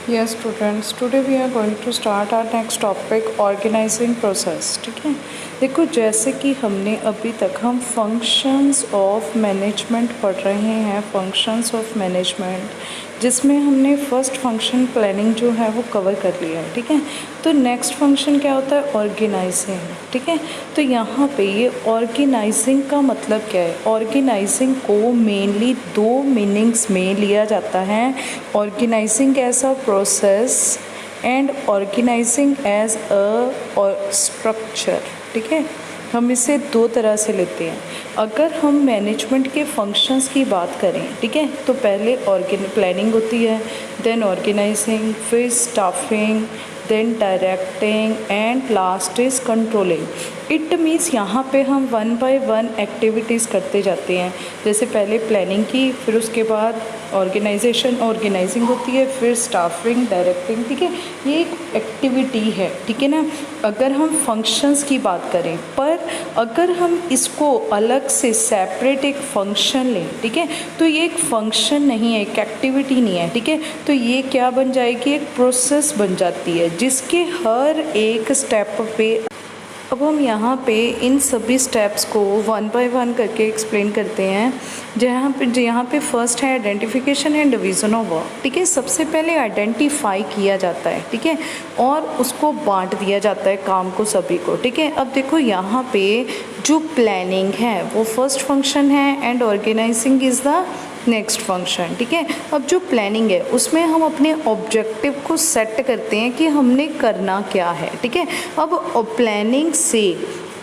Yes, students, today we are going to start our next topic, organizing process. ठीक है, देखो जैसे कि हमने अभी तक हम फंक्शंस ऑफ मैनेजमेंट पढ़ रहे हैं, फंक्शंस ऑफ मैनेजमेंट, जिसमें हमने फर्स्ट फंक्शन प्लानिंग जो है वो कवर कर लिया है। ठीक है, तो नेक्स्ट फंक्शन क्या होता है, ऑर्गेनाइजिंग। ठीक है, तो यहाँ पे ये ऑर्गेनाइजिंग का मतलब क्या है, ऑर्गेनाइजिंग को मेनली दो मीनिंग्स में लिया जाता है, organising as a process and organising as a structure. ठीक है, हम इसे दो तरह से लेते हैं। अगर हम मैनेजमेंट के फंक्शंस की बात करें, ठीक है, तो पहले प्लानिंग होती है, देन ऑर्गेनाइजिंग, फिर staffing, then directing and last is controlling. It means यहाँ पे हम वन बाय वन एक्टिविटीज़ करते जाते हैं। जैसे पहले प्लानिंग की, फिर उसके बाद ऑर्गेनाइजिंग होती है, फिर स्टाफिंग, डायरेक्टिंग। ठीक है, ये एक एक्टिविटी है। ठीक है ना, अगर हम फंक्शंस की बात करें, पर अगर हम इसको अलग से सेपरेट एक फंक्शन लें, ठीक है, तो ये एक फंक्शन नहीं है, एक एक्टिविटी नहीं है। ठीक है, तो ये क्या बन जाएगी, एक प्रोसेस बन जाती है, जिसके हर एक स्टेप पे अब हम यहाँ पे इन सभी स्टेप्स को वन बाय वन करके एक्सप्लेन करते हैं। यहाँ पे फर्स्ट है identification and division of work. ठीक है, सबसे पहले आइडेंटिफाई किया जाता है, ठीक है, और उसको बांट दिया जाता है काम को सभी को। ठीक है, अब देखो यहाँ पे जो प्लानिंग है वो फर्स्ट फंक्शन है and organising is the next function. ठीक है, अब जो प्लानिंग है उसमें हम अपने ऑब्जेक्टिव को सेट करते हैं कि हमने करना क्या है। ठीक है, अब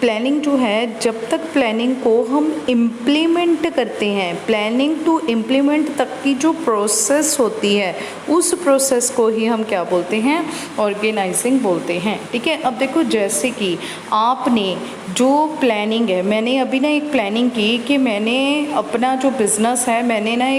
प्लानिंग जो है, जब तक प्लानिंग को हम इम्प्लीमेंट करते हैं, प्लानिंग टू इम्प्लीमेंट तक की जो प्रोसेस होती है, उस प्रोसेस को ही हम क्या बोलते हैं, ऑर्गेनाइजिंग बोलते हैं। ठीक है, अब देखो जैसे कि आपने जो प्लानिंग है, मैंने अभी ना एक प्लानिंग की कि मैंने अपना जो बिज़नेस है, मैंने ना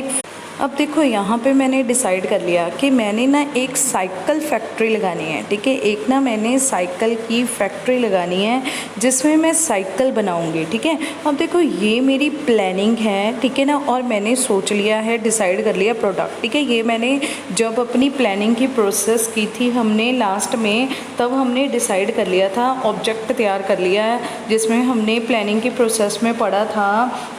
अब देखो यहाँ पे मैंने डिसाइड कर लिया कि मैंने ना एक साइकिल फैक्ट्री लगानी है। ठीक है, एक ना मैंने साइकिल की फैक्ट्री लगानी है जिसमें मैं साइकिल बनाऊंगी। ठीक है, अब देखो ये मेरी प्लानिंग है, ठीक है ना, और मैंने सोच लिया है, डिसाइड कर लिया प्रोडक्ट। ठीक है, ये मैंने जब अपनी प्लानिंग की प्रोसेस की थी हमने लास्ट में, तब हमने डिसाइड कर लिया था, ऑब्जेक्ट तैयार कर लिया है, जिसमें हमने प्लानिंग की प्रोसेस में पढ़ा था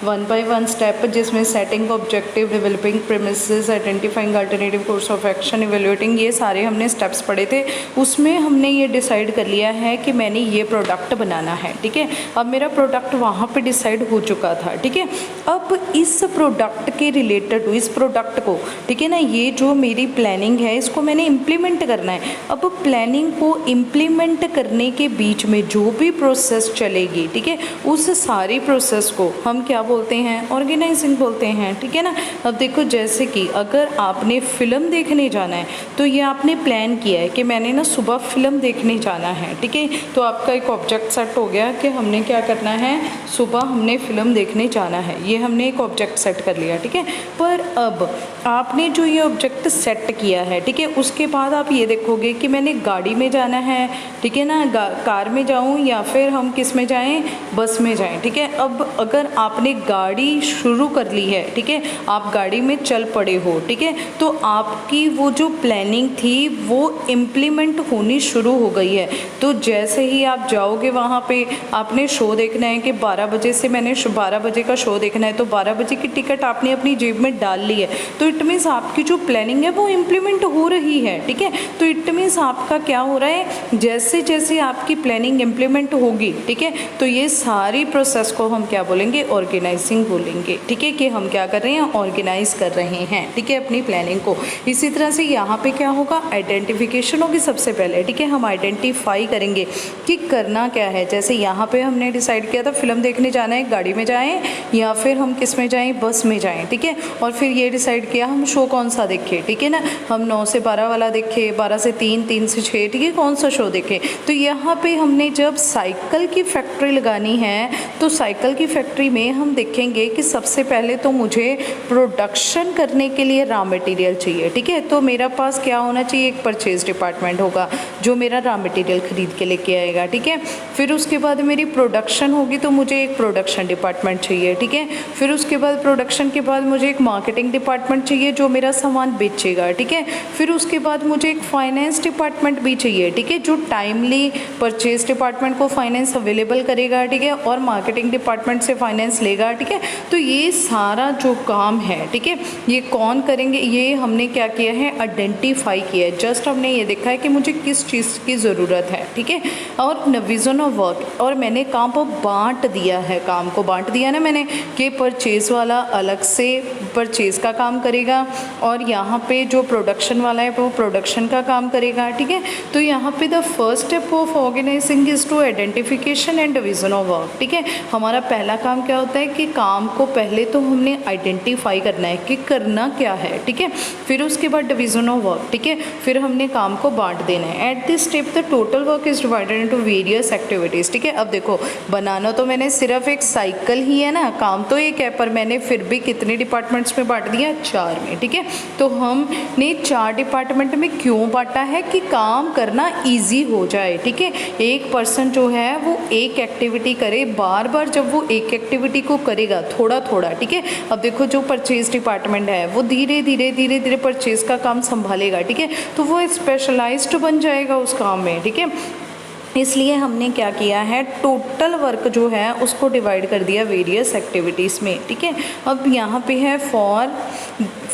वन बाय वन स्टेप, जिसमें setting objective, developing premises, identifying alternative course of action, evaluating, ये सारे हमने स्टेप्स पढ़े थे। उसमें हमने ये डिसाइड कर लिया है कि मैंने ये प्रोडक्ट बनाना है। ठीक है, अब मेरा प्रोडक्ट वहाँ पे डिसाइड हो चुका था। ठीक है, अब इस प्रोडक्ट के रिलेटेड, इस प्रोडक्ट को, ठीक है ना, ये जो मेरी प्लानिंग है इसको मैंने इम्प्लीमेंट करना है। अब प्लानिंग को इम्प्लीमेंट करने के बीच में जो भी प्रोसेस चलेगी, ठीक है, उस सारी प्रोसेस को हम क्या बोलते हैं, ऑर्गेनाइजिंग बोलते हैं। ठीक है ना, अब देखो जैसे कि अगर आपने फ़िल्म देखने जाना है, तो ये आपने प्लान किया है कि मैंने ना सुबह फ़िल्म देखने जाना है। ठीक है, तो आपका एक ऑब्जेक्ट सेट हो गया कि हमने क्या करना है, सुबह हमने फ़िल्म देखने जाना है, ये हमने एक ऑब्जेक्ट सेट कर लिया। ठीक है, पर अब आपने जो ये ऑब्जेक्ट सेट किया है, ठीक है, उसके बाद आप ये देखोगे कि मैंने गाड़ी में जाना है, ठीक है ना, कार में जाऊँ या फिर हम किस में जाएँ, बस में जाएँ। ठीक है, अब अगर आपने गाड़ी शुरू कर ली है, ठीक है, आप गाड़ी में चल पड़े हो, ठीक है, तो आपकी वो जो प्लानिंग थी वो इम्प्लीमेंट होनी शुरू हो गई है। तो जैसे ही आप जाओगे वहाँ पे, आपने शो देखना है कि 12 बजे से मैंने 12 बजे का शो देखना है, तो 12 बजे की टिकट आपने अपनी जेब में डाल ली है, तो इट मीन्स आपकी जो प्लानिंग है वो इम्प्लीमेंट हो रही है। ठीक है, तो इट मीन्स आपका क्या हो रहा है, जैसे जैसे आपकी प्लानिंग इम्प्लीमेंट होगी, ठीक है, तो ये सारी प्रोसेस को हम क्या बोलेंगे, ऑर्गेनाइजिंग बोलेंगे। ठीक है, कि हम क्या कर रहे हैं, ऑर्गेनाइज कर रहे हैं, ठीक है, अपनी प्लानिंग को। इसी तरह से यहाँ पे क्या होगा, आइडेंटिफिकेशन होगी सबसे पहले। ठीक है, हम आइडेंटिफाई करेंगे कि करना क्या है। जैसे यहाँ पे हमने डिसाइड किया था फिल्म देखने जाना है, गाड़ी में जाएं या फिर हम किस में जाएं, बस में जाएं। ठीक है, और फिर ये डिसाइड किया हम शो कौन सा देखें। ठीक है ना, हम 9 से 12 वाला देखें, 12 से 3, 3 से 6, ठीक है, कौन सा शो देखें। तो यहाँ पे हमने जब साइकिल की फैक्ट्री लगानी है, तो साइकिल की फैक्ट्री में हम देखेंगे कि सबसे पहले तो मुझे प्रोडक्शन करने के लिए रॉ मटेरियल चाहिए। ठीक है, तो मेरा पास क्या होना चाहिए, एक परचेज डिपार्टमेंट होगा जो मेरा रॉ मटेरियल ख़रीद के लेके आएगा, ठीक है। फिर उसके बाद मेरी प्रोडक्शन होगी तो मुझे एक प्रोडक्शन डिपार्टमेंट चाहिए, ठीक है। फिर उसके बाद प्रोडक्शन के बाद मुझे एक मार्केटिंग डिपार्टमेंट चाहिए जो मेरा सामान बेचेगा, ठीक है। फिर उसके बाद मुझे एक फाइनेंस डिपार्टमेंट भी चाहिए, ठीक है, जो टाइमली परचेज डिपार्टमेंट को फाइनेंस अवेलेबल करेगा, ठीक है, और मार्केटिंग डिपार्टमेंट से फाइनेंस लेगा, ठीक है। तो ये सारा जो काम है, ठीक है, ये कौन करेंगे, ये हमने क्या किया है, आइडेंटिफाई किया है। जस्ट हमने ये देखा है कि मुझे किस चीज़ की ज़रूरत है, ठीक है, और डिवीज़न ऑफ वर्क, और मैंने काम को बांट दिया है, काम को बांट दिया ना मैंने कि परचेज़ वाला अलग से परचेज़ का काम करेगा और यहाँ पे जो प्रोडक्शन वाला है वो प्रोडक्शन का काम करेगा, ठीक है। तो यहाँ पे the first step of organising is to identification and division of work, ठीक है। हमारा पहला काम क्या होता है कि काम को पहले तो हमने आइडेंटिफाई करना है कि करना क्या है, ठीक है। फिर उसके बाद डिवीज़न ऑफ वर्क, ठीक है, फिर हमने काम को बांट देना है। At this step the total work is divided into various activities, ठीक है। अब देखो बनाना तो मैंने सिर्फ एक साइकिल ही है ना, काम तो एक है, पर मैंने फिर भी कितने डिपार्टमेंट्स में बांट दिया, 4 में, ठीक है। तो हमने 4 डिपार्टमेंट में क्यों बांटा है कि काम करना ईजी हो जाए, ठीक है। एक पर्सन जो है वो एक एक्टिविटी करे, बार बार जब वो एक एक्टिविटी को करेगा थोड़ा थोड़ा, ठीक है। अब देखो जो परचेज डिपार्टमेंट है वो धीरे धीरे परचेज का काम संभालेगा, ठीक है, तो वो स्पेशलाइज्ड बन जाएगा उस काम में, ठीक है। इसलिए हमने क्या किया है, टोटल वर्क जो है उसको डिवाइड कर दिया वेरियस एक्टिविटीज़ में, ठीक है। अब यहाँ पे है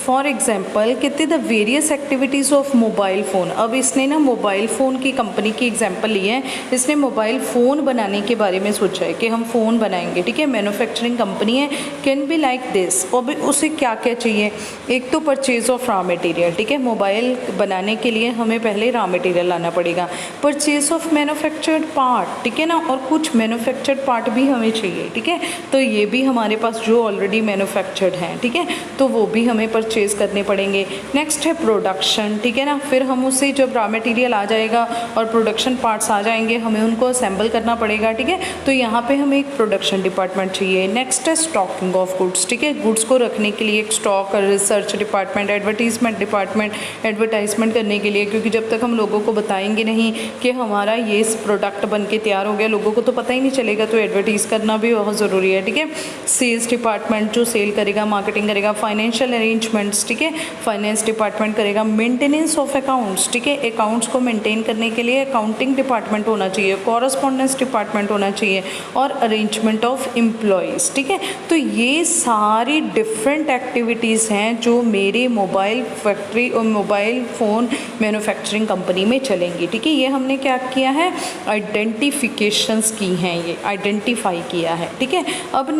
फॉर एग्जांपल कितने the various activities of mobile phone. अब इसने ना मोबाइल फ़ोन की कंपनी की एग्जांपल ली है, इसने मोबाइल फ़ोन बनाने के बारे में सोचा है कि हम फ़ोन बनाएंगे, ठीक है, मैन्युफैक्चरिंग कंपनी है, कैन बी लाइक दिस। और उसे क्या क्या चाहिए, एक तो परचेज ऑफ रॉ मटेरियल, ठीक है, मोबाइल बनाने के लिए हमें पहले रॉ मटेरियल लाना पड़ेगा, परचेज ऑफ मैन्युफैक्चर्ड पार्ट, ठीक है ना, और कुछ मैन्युफैक्चर्ड पार्ट भी हमें चाहिए, ठीक है, तो ये भी हमारे पास जो ऑलरेडी मैन्युफैक्चर्ड हैं, ठीक है, तो वो भी हमें परचेज़ करने पड़ेंगे। नेक्स्ट है प्रोडक्शन, ठीक है ना, फिर हम उसे जब रॉ मटेरियल आ जाएगा और प्रोडक्शन पार्ट्स आ जाएंगे हमें उनको असेंबल करना पड़ेगा, ठीक है, तो यहाँ पे हमें एक प्रोडक्शन डिपार्टमेंट चाहिए। नेक्स्ट है स्टॉकिंग ऑफ गुड्स, ठीक है, गुड्स को रखने के लिए एक stock, research department, advertisement department, advertisement करने के लिए, क्योंकि जब तक हम लोगों को बताएंगे नहीं कि हमारा ये प्रोडक्ट बन के तैयार हो गया, लोगों को तो पता ही नहीं चलेगा, तो एडवर्टीज़ करना भी बहुत ज़रूरी है, ठीक है। सेल्स डिपार्टमेंट जो सेल करेगा, मार्केटिंग करेगा, फाइनेंशियल अरेंजमेंट्स, ठीक है, फाइनेंस डिपार्टमेंट करेगा, मेंटेनेंस ऑफ अकाउंट्स, ठीक है, अकाउंट्स को मेंटेन करने के लिए अकाउंटिंग डिपार्टमेंट होना चाहिए, कॉरस्पॉन्डेंस डिपार्टमेंट होना चाहिए, और अरेंजमेंट ऑफ एम्प्लॉयज़, ठीक है। तो ये सारी डिफरेंट एक्टिविटीज़ हैं जो मेरे मोबाइल फैक्ट्री और मोबाइल फ़ोन मैन्युफैक्चरिंग कंपनी में चलेंगी, ठीक है। ये हमने क्या किया है, आइडेंटिफिकेशंस की हैं, ये आइडेंटिफाई किया है, ठीक है। अब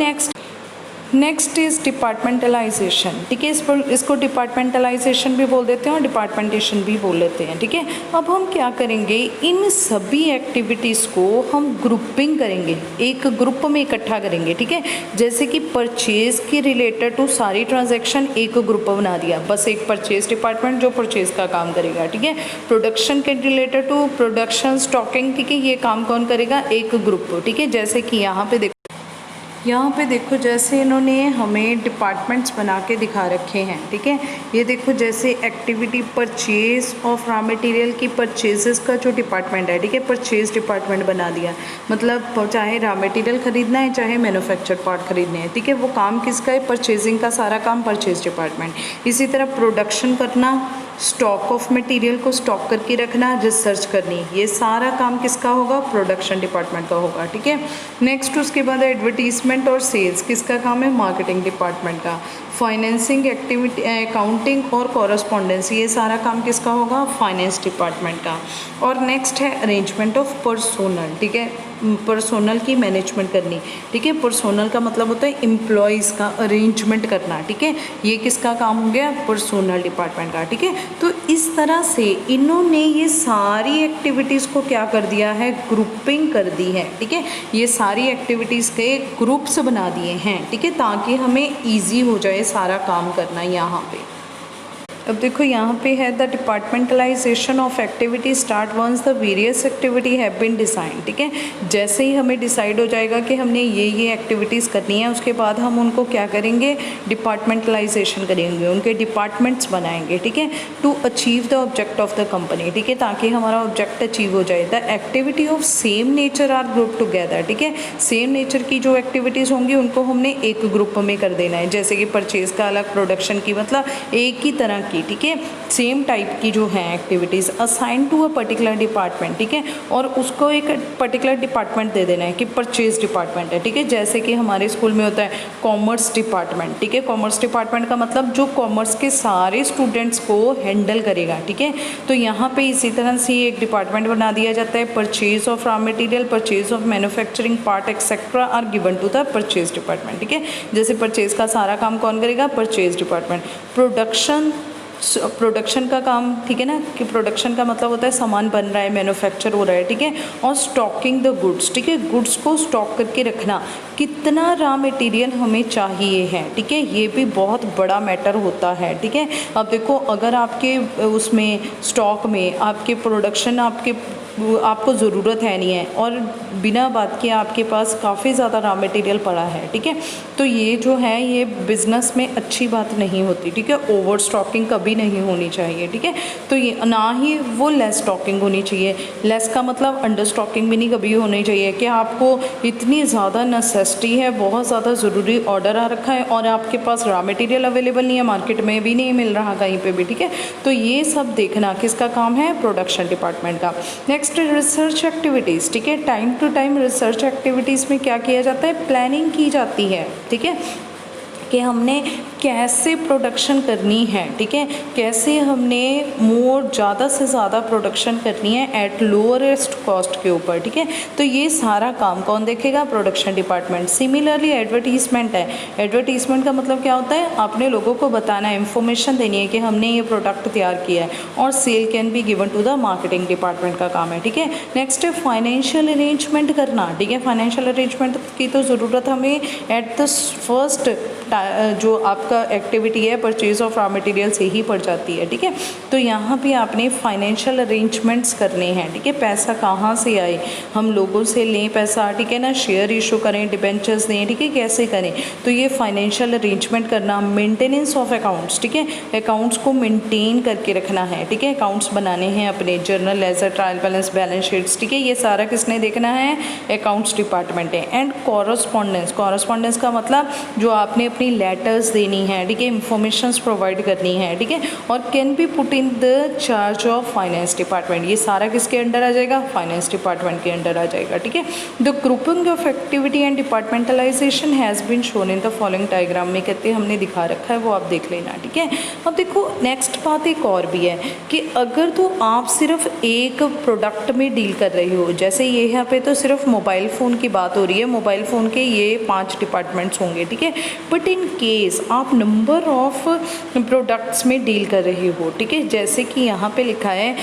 नेक्स्ट इज़ डिपार्टमेंटलाइजेशन, ठीक है, इसको डिपार्टमेंटलाइजेशन भी बोल देते हैं और डिपार्टमेंटेशन भी बोल लेते हैं, ठीक है। अब हम क्या करेंगे, इन सभी एक्टिविटीज़ को हम ग्रुपिंग करेंगे, एक ग्रुप में इकट्ठा करेंगे, ठीक है। जैसे कि परचेज़ के रिलेटेड टू सारी ट्रांजैक्शन एक ग्रुप बना दिया, बस एक परचेज़ डिपार्टमेंट जो परचेज़ का काम करेगा, ठीक है। प्रोडक्शन के रिलेटेड टू प्रोडक्शन स्टॉकिंग, ठीक है, ये काम कौन करेगा, एक ग्रुप, ठीक है। जैसे कि यहाँ पे देखो जैसे इन्होंने हमें डिपार्टमेंट्स बना के दिखा रखे हैं, ठीक है। ये देखो जैसे activity purchase of raw material की परचेजेस का जो डिपार्टमेंट है, ठीक है, परचेज़ डिपार्टमेंट बना दिया, मतलब चाहे रॉ मटेरियल ख़रीदना है चाहे मैन्युफैक्चर्ड पार्ट ख़रीदने हैं, ठीक है, वो काम किसका है, परचेजिंग का सारा काम परचेज़ डिपार्टमेंट। इसी तरह प्रोडक्शन करना, स्टॉक ऑफ मटेरियल को स्टॉक करके रखना, रिसर्च करनी, ये सारा काम किसका होगा, प्रोडक्शन डिपार्टमेंट का होगा, ठीक है। नेक्स्ट उसके बाद एडवर्टीजमेंट और सेल्स किसका काम है, मार्केटिंग डिपार्टमेंट का। फाइनेंसिंग एक्टिविटी, अकाउंटिंग और कॉरस्पॉन्डेंस, ये सारा काम किसका होगा, फाइनेंस डिपार्टमेंट का। और नेक्स्ट है अरेंजमेंट ऑफ पर्सोनल, ठीक है, पर्सोनल की मैनेजमेंट करनी, ठीक है। पर्सोनल का मतलब होता है एम्प्लॉयज़ का अरेंजमेंट करना, ठीक है, ये किसका काम हो गया, पर्सोनल डिपार्टमेंट का, ठीक है। तो इस तरह से इन्होंने ये सारी एक्टिविटीज़ को क्या कर दिया है, ग्रुपिंग कर दी है, ठीक है। ये सारी एक्टिविटीज़ के ग्रुप्स बना दिए हैं, ठीक है, ताकि हमें ईजी हो जाए सारा काम करना यहाँ पे। अब देखो यहाँ पे है the departmentalisation of activity start once the various activity have been design. ठीक है, जैसे ही हमें डिसाइड हो जाएगा कि हमने ये एक्टिविटीज़ करनी है, उसके बाद हम उनको क्या करेंगे, डिपार्टमेंटलाइजेशन करेंगे, उनके डिपार्टमेंट्स बनाएंगे। ठीक है, to achieve the object of the company. ठीक है, ताकि हमारा ऑब्जेक्ट अचीव हो जाए। The activity of same nature are group together. ठीक है, सेम नेचर की जो एक्टिविटीज़ होंगी उनको हमने एक ग्रुप में कर देना है, जैसे कि परचेज़ का अलग, प्रोडक्शन की, मतलब एक ही तरह की, ठीक है, सेम टाइप की जो है activities assign to a particular department. ठीक है, और उसको एक पर्टिकुलर डिपार्टमेंट दे देना है कि परचेज डिपार्टमेंट है। ठीक है, जैसे कि हमारे स्कूल में होता है कॉमर्स डिपार्टमेंट। ठीक है, कॉमर्स डिपार्टमेंट का मतलब जो कॉमर्स के सारे स्टूडेंट्स को हैंडल करेगा। ठीक है, तो यहाँ पे इसी तरह से एक डिपार्टमेंट बना दिया जाता है, purchase of raw material, purchase of manufacturing part etcetera are given to the purchase department. ठीक है, जैसे परचेज का सारा काम कौन करेगा, परचेज डिपार्टमेंट। प्रोडक्शन का काम, ठीक है ना, कि प्रोडक्शन का मतलब होता है सामान बन रहा है, मैन्युफैक्चर हो रहा है। ठीक है, और स्टॉकिंग द गुड्स। ठीक है, गुड्स को स्टॉक करके रखना, कितना रॉ मटेरियल हमें चाहिए है। ठीक है, ये भी बहुत बड़ा मैटर होता है। ठीक है, अब देखो अगर आपके उसमें स्टॉक में आपके प्रोडक्शन आपको ज़रूरत है नहीं है और बिना बात के आपके पास काफ़ी ज़्यादा रॉ मटेरियल पड़ा है। ठीक है, तो ये जो है ये बिज़नेस में अच्छी बात नहीं होती। ठीक है, ओवर स्टॉकिंग कभी नहीं होनी चाहिए। ठीक है, तो ये ना ही वो लेस स्टॉकिंग होनी चाहिए। लेस का मतलब अंडर स्टॉकिंग भी नहीं कभी होनी चाहिए कि आपको इतनी ज़्यादा नेसेसिटी है, बहुत ज़्यादा ज़रूरी ऑर्डर आ रखा है और आपके पास रॉ मटेरियल अवेलेबल नहीं है, मार्केट में भी नहीं मिल रहा कहीं पे भी। ठीक है, तो ये सब देखना किसका काम है, प्रोडक्शन डिपार्टमेंट का। Next research activities. ठीक है, time to time research activities में क्या किया जाता है, प्लानिंग की जाती है। ठीक है, कि हमने कैसे प्रोडक्शन करनी है। ठीक है, कैसे हमने ज़्यादा से ज़्यादा प्रोडक्शन करनी है एट लोअरेस्ट कॉस्ट के ऊपर। ठीक है, तो ये सारा काम कौन देखेगा, प्रोडक्शन डिपार्टमेंट। सिमिलरली एडवर्टीजमेंट है, एडवर्टीजमेंट का मतलब क्या होता है, आपने लोगों को बताना है, इंफॉर्मेशन देनी है कि हमने ये प्रोडक्ट तैयार किया है, और sale can be given to the marketing department का काम है। ठीक है, नेक्स्ट है फाइनेंशियल अरेंजमेंट करना। ठीक है, फाइनेंशियल अरेंजमेंट की तो ज़रूरत हमें एट द फर्स्ट जो आपका एक्टिविटी है परचेज ऑफ रॉ मटेरियल से ही पड़ जाती है। ठीक है, तो यहाँ पे आपने फाइनेंशियल अरेंजमेंट्स करने हैं। ठीक है, पैसा कहाँ से आए, हम लोगों से लें पैसा, ठीक है ना, शेयर इशू करें, डिबेंचर्स दें, ठीक है, कैसे करें, तो ये फाइनेंशियल अरेंजमेंट करना। Maintenance of accounts. ठीक है, अकाउंट्स को मेंटेन करके रखना है। ठीक है, अकाउंट्स बनाने हैं अपने, journal, ledger, trial balance, balance sheets. ठीक है, ये सारा किसने देखना है, अकाउंट्स डिपार्टमेंट है। एंड कॉरस्पॉन्डेंस, कॉरस्पॉन्डेंस का मतलब जो आपने अपनी लेटर्स देनी है, ठीक है, इंफॉर्मेशंस प्रोवाइड करनी है। ठीक है, और can be put in the charge of finance department. ये सारा किसके अंडर आ जाएगा, फाइनेंस डिपार्टमेंट के अंडर आ जाएगा। ठीक है, the grouping of activity and departmentalisation has been shown in the following diagram में, कहते हैं हमने दिखा रखा है, वो आप देख लेना। ठीक है, अब देखो नेक्स्ट बात एक और भी है कि अगर तो आप सिर्फ एक प्रोडक्ट में डील कर रहे हो, जैसे ये यहाँ पे तो सिर्फ मोबाइल फ़ोन की बात हो रही है, मोबाइल फ़ोन के ये 5 डिपार्टमेंट्स होंगे। ठीक है, बट इन केस आप नंबर ऑफ प्रोडक्ट्स में डील कर रहे हो। ठीक है, जैसे कि यहाँ पे लिखा है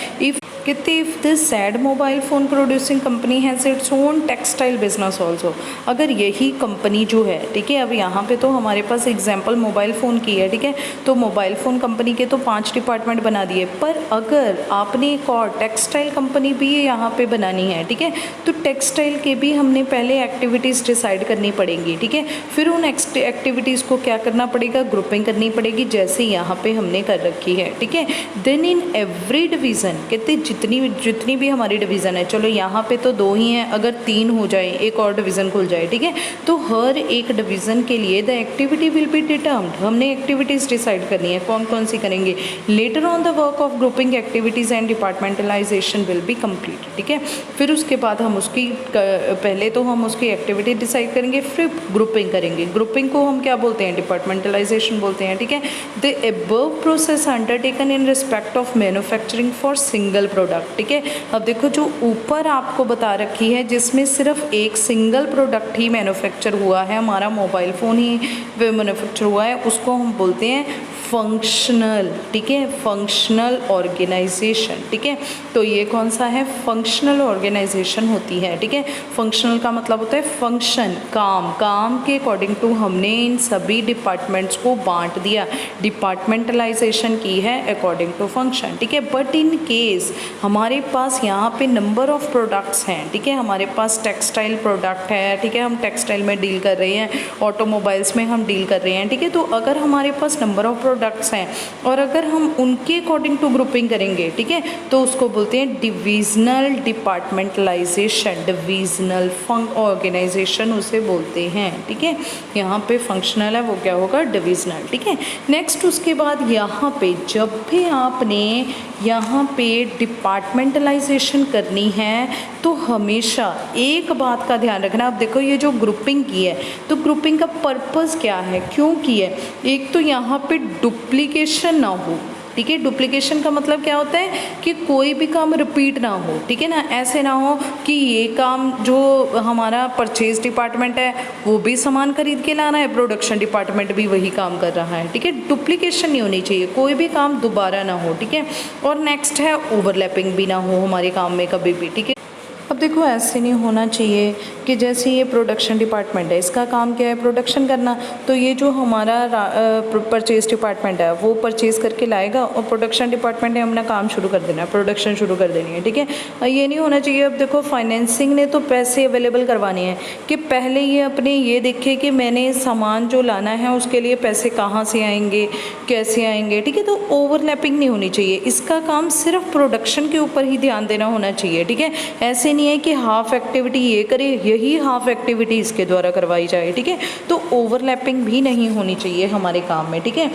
if this sad mobile phone producing company has its own textile business also. अगर यही कंपनी जो है, ठीक है, अब यहाँ पे तो हमारे पास एग्जांपल मोबाइल फ़ोन की है। ठीक है, तो मोबाइल फ़ोन कंपनी के तो 5 डिपार्टमेंट बना दिए, पर अगर आपने एक और टेक्सटाइल कंपनी भी यहाँ पे बनानी है, ठीक है, तो टेक्सटाइल के भी हमने पहले एक्टिविटीज़ डिसाइड करनी पड़ेंगी। ठीक है, फिर उन एक्टिविटीज़ को क्या करना पड़ेगा, ग्रुपिंग करनी पड़ेगी, जैसे यहाँ पे हमने कर रखी है। ठीक है, देन इन एवरी डिवीज़न, कहते जितनी भी हमारी डिवीज़न है, चलो यहाँ पे तो 2 ही हैं, अगर 3 हो जाए, एक और डिवीज़न खुल जाए, ठीक है, तो हर एक डिवीज़न के लिए द एक्टिविटी विल बी डिटर्म्ड, हमने एक्टिविटीज़ डिसाइड करनी है कौन कौन सी करेंगे। Later on the work of grouping activities and departmentalisation will be complete. ठीक है, फिर उसके बाद हम उसकी पहले तो हम उसकी एक्टिविटी डिसाइड करेंगे, फिर ग्रुपिंग करेंगे। ग्रुपिंग को हम क्या बोलते हैं, डिपार्टमेंटलाइजेशन बोलते हैं। ठीक है, the above process undertaken in respect of manufacturing for single product, ठीक है। अब देखो जो ऊपर आपको बता रखी है जिसमें सिर्फ एक सिंगल प्रोडक्ट ही मैन्युफैक्चर हुआ है, हमारा मोबाइल फ़ोन ही मैन्युफैक्चर हुआ है, उसको हम बोलते हैं फंक्शनल, ठीक है, फंक्शनल ऑर्गेनाइजेशन, ठीक है। तो ये कौन सा है, फंक्शनल ऑर्गेनाइजेशन होती है, ठीक है। फंक्शनल का मतलब होता है फंक्शन, काम, काम के अकॉर्डिंग टू हमने इन सभी डिपार्टमेंट्स को बांट दिया, डिपार्टमेंटलाइजेशन की है अकॉर्डिंग टू फंक्शन, ठीक है। बट इन केस हमारे पास यहाँ पे नंबर ऑफ प्रोडक्ट्स हैं, ठीक है, हमारे पास टेक्सटाइल प्रोडक्ट है, ठीक है, हम टेक्सटाइल में डील कर रहे हैं, ऑटोमोबाइल्स में हम डील कर रहे हैं, ठीक है। तो अगर हमारे पास नंबर ऑफ प्रोडक्ट्स हैं और अगर हम उनके अकॉर्डिंग टू ग्रुपिंग करेंगे, ठीक है, तो उसको बोलते हैं डिविजनल डिपार्टमेंटलाइजेशन, डिविजनल ऑर्गेनाइजेशन उसे बोलते हैं, ठीक है। यहाँ पे फंक्शनल है वो क्या होगा, डिविजनल, ठीक है। नेक्स्ट उसके बाद यहाँ पे जब भी आपने यहाँ पे डिपार्टमेंटलाइजेशन करनी है तो हमेशा एक बात का ध्यान रखना। अब देखो ये जो ग्रुपिंग की है तो ग्रुपिंग का पर्पस क्या है, क्यों की है, एक तो यहाँ पे डुप्लीकेशन ना हो, ठीक है। डुप्लीकेशन का मतलब क्या होता है कि कोई भी काम रिपीट ना हो, ठीक है ना, ऐसे ना हो कि ये काम जो हमारा परचेज डिपार्टमेंट है वो भी सामान खरीद के लाना है, प्रोडक्शन डिपार्टमेंट भी वही काम कर रहा है, ठीक है। डुप्लीकेशन नहीं होनी चाहिए, कोई भी काम दोबारा ना हो, ठीक है। और नेक्स्ट है ओवरलैपिंग भी ना हो हमारे काम में कभी भी, ठीक है। अब देखो ऐसे नहीं होना चाहिए कि जैसे ये प्रोडक्शन डिपार्टमेंट है, इसका काम क्या है, प्रोडक्शन करना, तो ये जो हमारा परचेज डिपार्टमेंट है वो परचेज़ करके लाएगा और प्रोडक्शन डिपार्टमेंट ने अपना काम शुरू कर देना है, प्रोडक्शन शुरू कर देनी है, ठीक है। ये नहीं होना चाहिए। अब देखो फाइनेंसिंग ने तो पैसे अवेलेबल करवाने हैं कि पहले ये अपने ये देखे कि मैंने सामान जो लाना है उसके लिए पैसे कहाँ से आएंगे, कैसे आएंगे, ठीक है। तो ओवरलैपिंग नहीं होनी चाहिए, इसका काम सिर्फ प्रोडक्शन के ऊपर ही ध्यान देना होना चाहिए, ठीक है। ऐसे नहीं है कि हाफ एक्टिविटी ये करे, यही हाफ एक्टिविटी इसके द्वारा करवाई जाए, ठीक है। तो ओवरलैपिंग भी नहीं होनी चाहिए हमारे काम में, ठीक है।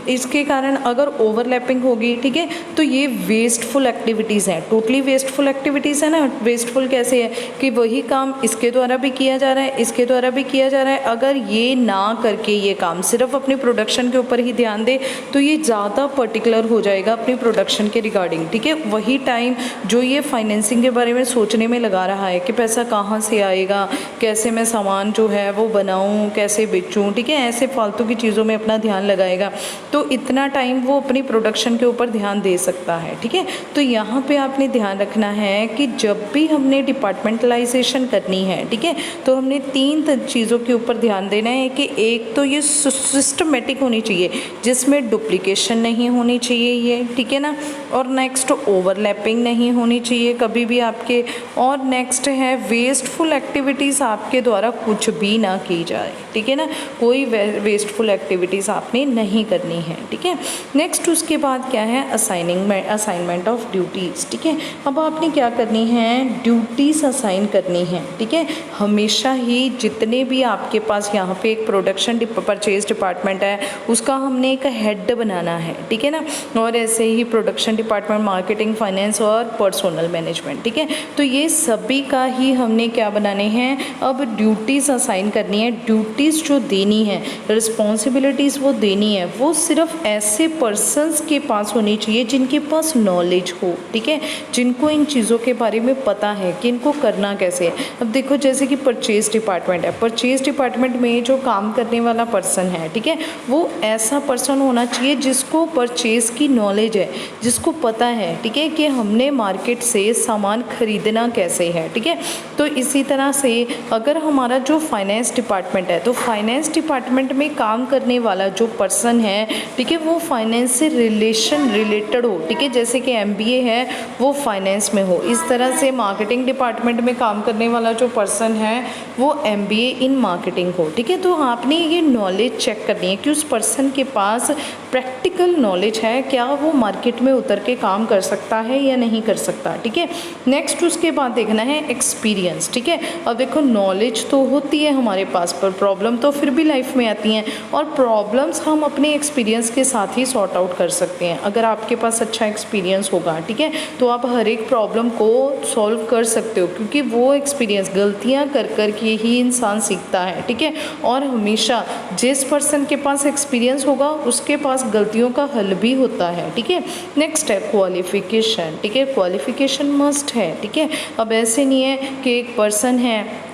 इसके कारण अगर ओवरलैपिंग होगी, ठीक है, तो ये वेस्टफुल एक्टिविटीज़ हैं, टोटली वेस्टफुल एक्टिविटीज़ है ना। वेस्टफुल कैसे है कि वही काम इसके द्वारा भी किया जा रहा है, इसके द्वारा भी किया जा रहा है, अगर ये ना करके ये काम सिर्फ अपनी प्रोडक्शन के ऊपर ही ध्यान दे तो ये ज़्यादा पर्टिकुलर हो जाएगा अपनी प्रोडक्शन के रिगार्डिंग, ठीक है। वही टाइम जो ये फाइनेंसिंग के बारे में सोचने में लगा रहा है कि पैसा कहाँ से आएगा, कैसे मैं सामान जो है वो बनाऊं, कैसे बेचूं, ठीक है, ऐसे फालतू की चीज़ों में अपना ध्यान लगाएगा तो इतना टाइम वो अपनी प्रोडक्शन के ऊपर ध्यान दे सकता है, ठीक है। तो यहाँ पे आपने ध्यान रखना है कि जब भी हमने डिपार्टमेंटलाइजेशन करनी है, ठीक है, तो हमने तीन चीज़ों के ऊपर ध्यान देना है कि एक तो ये सिस्टमेटिक होनी चाहिए जिसमें डुप्लीकेशन नहीं होनी चाहिए ये, ठीक है ना, और नेक्स्ट ओवरलैपिंग नहीं होनी चाहिए कभी भी आपके, और नेक्स्ट है वेस्टफुल एक्टिविटीज़ आपके द्वारा कुछ भी ना की जाए, ठीक है ना, कोई वेस्टफुल एक्टिविटीज़ आपने नहीं करनी है, ठीक है। नेक्स्ट उसके बाद क्या है, असाइनमेंट ऑफ ड्यूटीज़, ठीक है। अब आपने क्या करनी है, ड्यूटीज़ असाइन करनी है, ठीक है। हमेशा ही जितने भी आपके पास यहाँ पे एक प्रोडक्शन परचेज डिपार्टमेंट है उसका हमने एक हेड बनाना है, ठीक है ना, और ऐसे ही प्रोडक्शन डिपार्टमेंट, मार्केटिंग, फाइनेंस और पर्सनल मैनेजमेंट, ठीक है। तो ये सभी का ही हमने क्या बनाने हैं, अब ड्यूटीज़ असाइन करनी है। ड्यूटीज़ जो देनी है, रिस्पॉन्सिबिलिटीज़ वो देनी है, वो सिर्फ ऐसे पर्सन्स के पास होनी चाहिए जिनके पास नॉलेज हो, ठीक है, जिनको इन चीज़ों के बारे में पता है कि इनको करना कैसे है। अब देखो जैसे कि परचेज डिपार्टमेंट है, परचेज डिपार्टमेंट में जो काम करने वाला पर्सन है, ठीक है, वो ऐसा पर्सन होना चाहिए जिसको परचेज़ की नॉलेज है, जिसको पता है, ठीक है, कि हमने मार्केट से सामान खरीदना कैसे है, ठीक है। तो इसी तरह से अगर हमारा जो फाइनेंस डिपार्टमेंट है तो फाइनेंस डिपार्टमेंट में काम करने वाला जो पर्सन है, ठीक है, वो फाइनेंस से रिलेटेड हो, ठीक है, जैसे कि MBA है वो फाइनेंस में हो। इस तरह से मार्केटिंग डिपार्टमेंट में काम करने वाला जो पर्सन है वो MBA इन मार्केटिंग हो, ठीक है। तो आपने ये नॉलेज चेक करनी है कि उस पर्सन के पास प्रैक्टिकल नॉलेज है, क्या वो मार्केट में उतर के काम कर सकता है या नहीं कर सकता, ठीक है। नेक्स्ट उसके बाद बाद देखना है एक्सपीरियंस, ठीक है। अब देखो नॉलेज तो होती है हमारे पास, पर प्रॉब्लम तो फिर भी लाइफ में आती हैं, और प्रॉब्लम्स हम अपने एक्सपीरियंस के साथ ही सॉर्ट आउट कर सकते हैं। अगर आपके पास अच्छा एक्सपीरियंस होगा, ठीक है, तो आप हर एक प्रॉब्लम को सॉल्व कर सकते हो, क्योंकि वो एक्सपीरियंस गलतियाँ कर कर के ही इंसान सीखता है, ठीक है। और हमेशा जिस पर्सन के पास एक्सपीरियंस होगा उसके पास गलतियों का हल भी होता है, ठीक है। नेक्स्ट है क्वालिफिकेशन, ठीक है, क्वालिफिकेशन मस्ट है, ठीक है। अब ऐसे नहीं है कि एक पर्सन है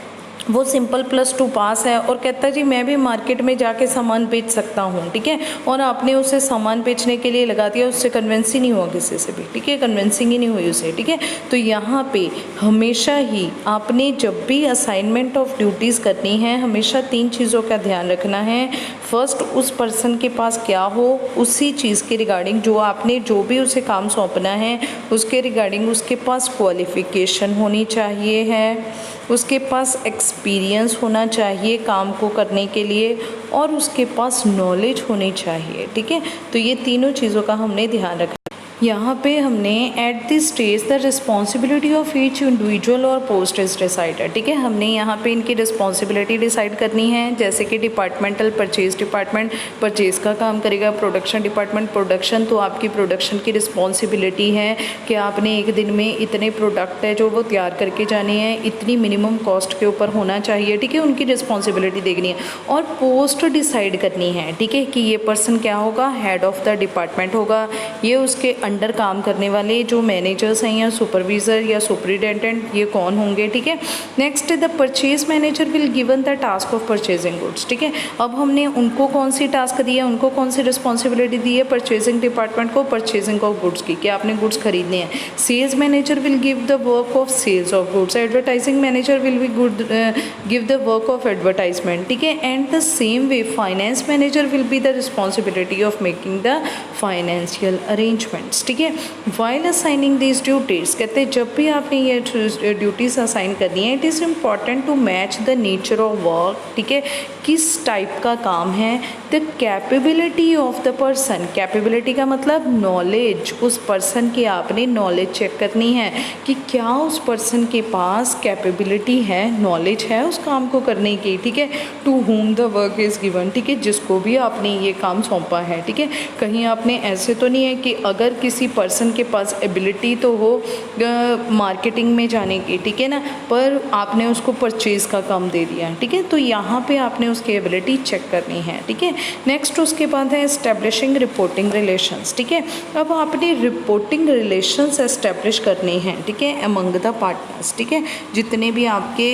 वो सिंपल +2 पास है और कहता है जी मैं भी मार्केट में जाके सामान बेच सकता हूँ, ठीक है, और आपने उसे सामान बेचने के लिए लगा दिया, उससे कन्विंस ही नहीं हुआ किसी से भी, ठीक है, कन्विंसिंग ही नहीं हुई उसे, ठीक है। तो यहाँ पे हमेशा ही आपने जब भी असाइनमेंट ऑफ ड्यूटीज़ करनी है, हमेशा 3 चीज़ों का ध्यान रखना है। फर्स्ट, उस पर्सन के पास क्या हो, उसी चीज़ के रिगार्डिंग जो आपने जो भी उसे काम सौंपना है उसके रिगार्डिंग उसके पास क्वालिफ़िकेशन होनी चाहिए है, उसके पास एक्सपीरियंस होना चाहिए काम को करने के लिए, और उसके पास नॉलेज होनी चाहिए, ठीक है। तो ये तीनों चीज़ों का हमने ध्यान रखा। यहाँ पे हमने at this stage the responsibility of each individual और पोस्ट इज डिसाइडेड, ठीक है। हमने यहाँ पे इनकी रिस्पॉन्सिबिलिटी डिसाइड करनी है, जैसे कि डिपार्टमेंटल परचेज डिपार्टमेंट परचेज का काम करेगा, प्रोडक्शन डिपार्टमेंट प्रोडक्शन, तो आपकी प्रोडक्शन की रिस्पॉन्सिबिलिटी है कि आपने एक दिन में इतने प्रोडक्ट है जो वो तैयार करके जाने हैं, इतनी मिनिमम कॉस्ट के ऊपर होना चाहिए, ठीक है, उनकी रिस्पॉन्सिबिलिटी देखनी है। और पोस्ट डिसाइड करनी है, ठीक है, कि ये पर्सन क्या होगा, हेड ऑफ द डिपार्टमेंट होगा, ये उसके अंडर काम करने वाले जो मैनेजर्स हैं या सुपरवाइज़र या सुपरिटेंडेंट ये कौन होंगे, ठीक है। Next the purchase manager will given the task of purchasing goods, ठीक है। अब हमने उनको कौन सी टास्क दी है, उनको कौन सी रिस्पॉन्सिबिलिटी दी है, परचेजिंग डिपार्टमेंट को परचेजिंग ऑफ गुड्स की, कि आपने गुड्स खरीदने हैं। Sales manager will give the work of sales of goods, advertising manager will be give the work of advertisement, ठीक है। And the same way finance manager will be the responsibility of making the financial arrangements, ठीक है। While assigning this duties, कहते हैं जब भी आपने ये ड्यूटीज़ असाइन करनी है, it is important to match the nature of work, ठीक है, किस टाइप का काम है, the capability of the person, capability का मतलब नॉलेज, उस पर्सन की आपने नॉलेज चेक करनी है कि क्या उस पर्सन के पास कैपेबिलिटी है, नॉलेज है उस काम को करने की, ठीक है। To whom the work is given, ठीक है, जिसको भी आपने ये काम सौंपा है, ठीक है। कहीं आपने ऐसे तो नहीं है कि अगर किसी पर्सन के पास एबिलिटी तो हो मार्केटिंग में जाने की, ठीक है ना, पर आपने उसको परचेज़ का काम दे दिया, ठीक है, तो यहाँ पे आपने उसकी एबिलिटी चेक करनी है, ठीक है। नेक्स्ट उसके बाद है एस्टेब्लिशिंग रिपोर्टिंग रिलेशंस, ठीक है। अब आपने रिपोर्टिंग रिलेशंस एस्टेब्लिश करने हैं, ठीक है, अमंग द पार्टनर्स, ठीक है, जितने भी आपके